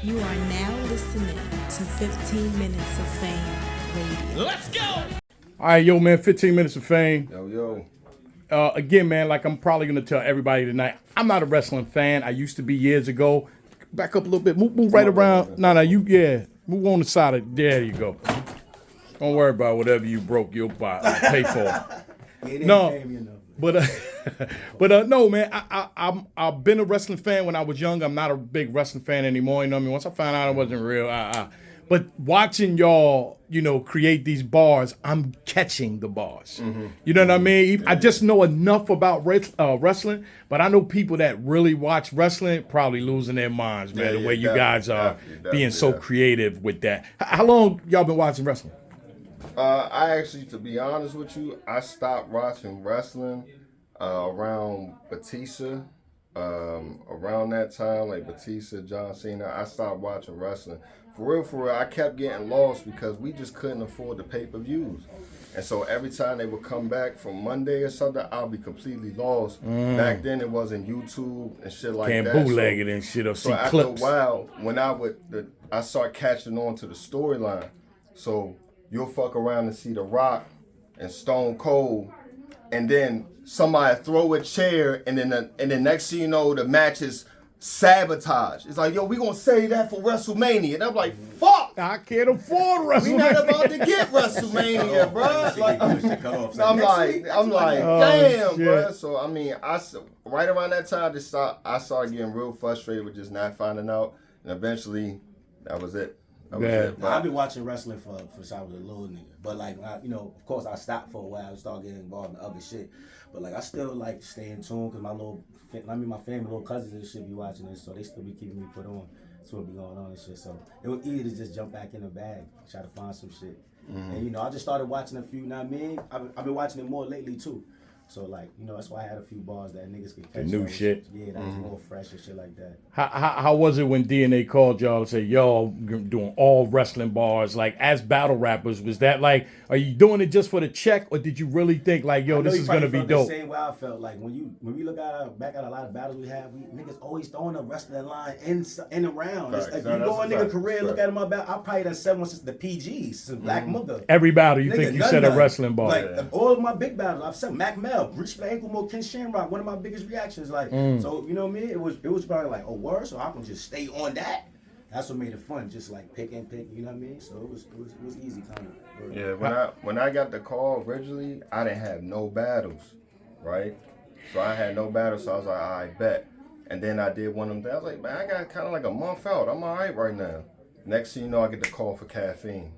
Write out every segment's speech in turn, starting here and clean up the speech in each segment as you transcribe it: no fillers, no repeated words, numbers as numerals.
You are now listening to 15 Minutes of Fame Radio. Let's go! All right, yo, man, 15 minutes of fame. Yo. Again, man, like I'm probably going to tell everybody tonight, I'm not a wrestling fan. I used to be years ago. Back up a little bit. Move right around. No, move on the side of, there you go. Don't worry about whatever you broke, you'll pay for. No, but no, man, I've been a wrestling fan when I was young. I'm not a big wrestling fan anymore, you know what I mean? Once I found out it wasn't real, But watching y'all, create these bars, I'm catching the bars. Mm-hmm. You know what I mean? I just know enough about wrestling, but I know people that really watch wrestling probably losing their minds, man, the way you guys are being so creative with that. How long y'all been watching wrestling? I actually, to be honest with you, I stopped watching wrestling around Batista. Around that time, like Batista, John Cena, I stopped watching wrestling. For real, I kept getting lost because we just couldn't afford the pay-per-views. And so every time they would come back from Monday or something, I'll be completely lost. Back then, it wasn't YouTube and shit like that. Can't bootleg it and shit or see clips. So after a while, when I start catching on to the storyline. So you'll fuck around and see The Rock and Stone Cold, and then somebody throw a chair, and then next thing you know, the match is sabotage. It's like, yo, we gonna save that for WrestleMania. And I'm like, fuck! I can't afford WrestleMania. We not about to get WrestleMania, bro. Like, I'm like, damn, bro. So I mean, right around that time, I started getting real frustrated with just not finding out, and eventually, that was it. I've been watching wrestling for since I was a little nigga. But like, of course, I stopped for a while and started getting involved in other shit. But like, I still like stay in tune because my family, little cousins and shit be watching this, so they still be keeping me put on. That's what be going on and shit. So it was easy to just jump back in the bag, try to find some shit. Mm-hmm. And I just started watching a few. You know what I mean? I've been watching it more lately too. So like, that's why I had a few bars that niggas could catch. The new shit. Yeah, that was more fresh and shit like that. How was it when DNA called y'all and said, yo, doing all wrestling bars, like as battle rappers? Was that like, are you doing it just for the check, or did you really think like, yo, this is gonna be dope? The same way I felt like when we look back at a lot of battles we have, niggas always throwing a wrestling line in and around. It's like, you go a nigga career, look at him about, I probably done said one since the PGs, since Black Mother. Every battle you think you said a wrestling bar. Like all of my big battles, I've said Mac Mel, Breach for the Ankle Mo, Ken Shamrock, one of my biggest reactions. Like, so you know what I mean? It was probably like, oh, word, so I can just stay on that. That's what made it fun, just like pick, you know what I mean? So it was easy kind of. Yeah, when I got the call originally, I didn't have no battles, right? So I had no battles, so I was like, I bet. And then I did one of them. I was like, man, I got kind of like a month out. I'm all right now. Next thing you know, I get the call for Caffeine.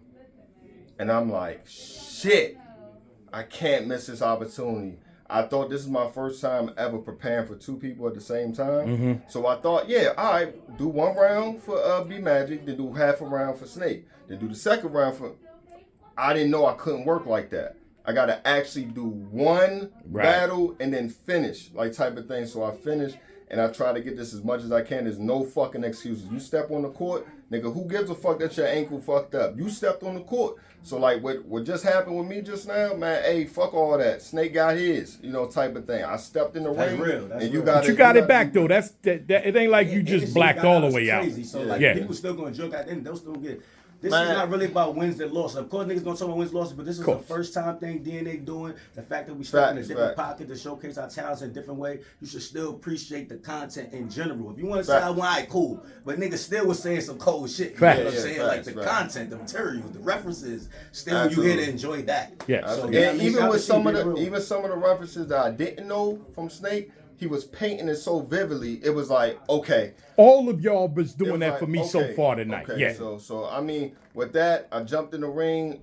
And I'm like, shit, I can't miss this opportunity. I thought this is my first time ever preparing for two people at the same time. Mm-hmm. So I thought, yeah, all right, do one round for B Magic, then do half a round for Snake, then do the second round for. I didn't know I couldn't work like that. I got to actually do one battle and then finish, like type of thing. So I finished, and I try to get this as much as I can. There's no fucking excuses. You step on the court, nigga, who gives a fuck that your ankle fucked up? You stepped on the court. So like what just happened with me just now, man, hey, fuck all that. Snake got his, type of thing. I stepped in the ring. Real. And you got it back though. That it ain't like you just blacked all the way crazy. out. So like people still gonna joke at the end, they'll still get. This Man. is not really about wins and losses. Of course, niggas gonna talk about wins and losses, but this is the first time thing DNA doing. The fact that we step in a different pocket to showcase our talents in a different way, you should still appreciate the content in general. If you want to say, all right, cool, but niggas still was saying some cold shit. You know what I'm saying? Like the content, the materials, the references, still Absolutely. you here to enjoy that. Yeah. So, even with some of the references that I didn't know from Snake, he was painting it so vividly. It was like, okay. All of y'all was doing that for me so far tonight. Okay, yeah. So I mean, with that, I jumped in the ring.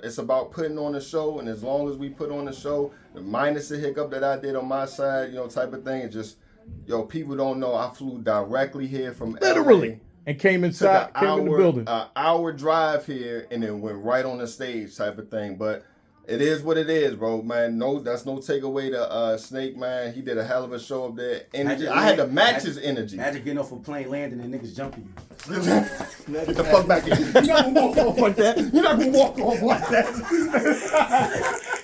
It's about putting on a show, and as long as we put on the show, minus the hiccup that I did on my side, type of thing, it just, people don't know I flew directly here from literally. LA. And came inside, came in the building. An hour drive here, and then went right on the stage, type of thing. But it is what it is, bro, man. No, that's no takeaway to Snake, man. He did a hell of a show up there. Energy. I had to match his energy. Imagine getting off a plane, landing, and niggas jumping you. Get the fuck back in. You're not gonna walk off like that. You're not gonna walk off like that.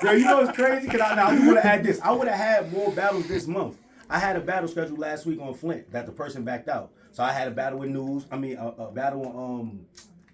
Yo, you know what's crazy? Cause I do want to add this. I would have had more battles this month. I had a battle scheduled last week on Flint that the person backed out. So I had a battle with News. I mean, a battle on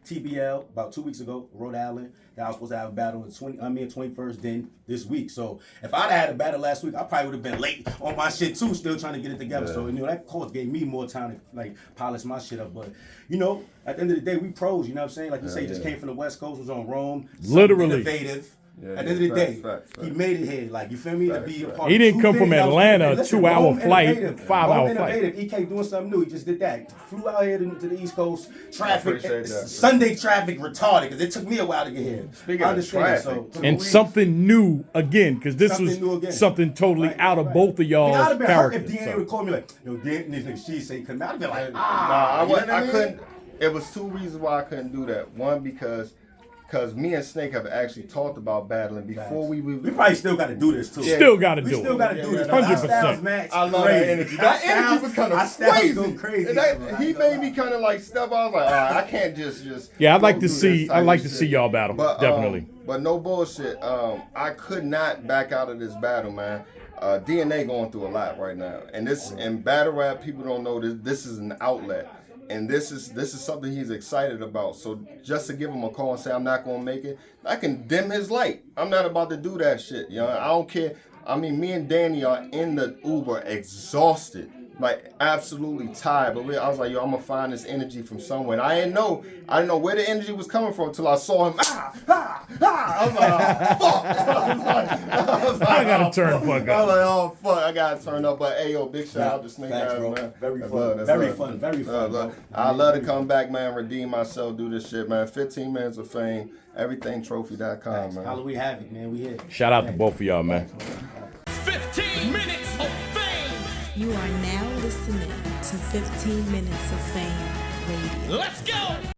TBL about 2 weeks ago, Rhode Island. That I was supposed to have a battle on 21st, then this week. So if I'd had a battle last week, I probably would have been late on my shit too, still trying to get it together. So that course gave me more time to like polish my shit up. But at the end of the day, we pros. You know what I'm saying? Like you say, just came from the West Coast, was on Rome. Literally Innovative. At the end of the day, he made it here. Like, you feel me? To be a part He of didn't come from Atlanta, a 2-hour flight, innovative. 5-hour Rome flight. innovative. He came doing something new. He just did that. Flew out here to the East Coast. Traffic, appreciate that. Sunday traffic retarded because it took me a while to get here. Speaking I of understand. traffic. So, And something new again, because this Something new was again. something totally out of both of I'd y'all's have been hurt if characters. DNA So. would call me like, yo, Dan, these niggas, she say, come out. I'd be like, Nah, I couldn't. It was 2 reasons why I couldn't do that. One, because me and Snake have actually talked about battling before we probably still got to do this too. Still got to We do still it. got to do this. 100%. I love that energy. That energy was kind of crazy. Go crazy. And he made me kind of like step out. I was like, all right, I can't just. Yeah, I'd like go to through see. this type I'd like of to shit. see y'all battle. But, Definitely. But no bullshit. I could not back out of this battle, man. DNA going through a lot right now, and in battle rap, people don't know this. This is an outlet. And this is something he's excited about. So just to give him a call and say I'm not gonna make it, I can dim his light. I'm not about to do that shit. I don't care. I mean, me and Danny are in the Uber exhausted, like absolutely tired. But I was like, I'm gonna find this energy from somewhere. And I didn't know where the energy was coming from until I saw him. I was like, oh, fuck. I gotta turn the fuck I was up. like, oh fuck, I gotta turn up. But hey, yo, big shout out to Snake Facts, Eyez, bro. man. Very That's fun. love, that's Very love. fun. Very fun, bro. I love to come back, man, redeem myself, do this shit, man. 15 minutes of fame, everythingtrophy.com, man. Halloween Havoc, man. We here. Shout out to both of y'all, man. 15 minutes of fame. You are now listening to 15 Minutes of Fame Radio. Let's go.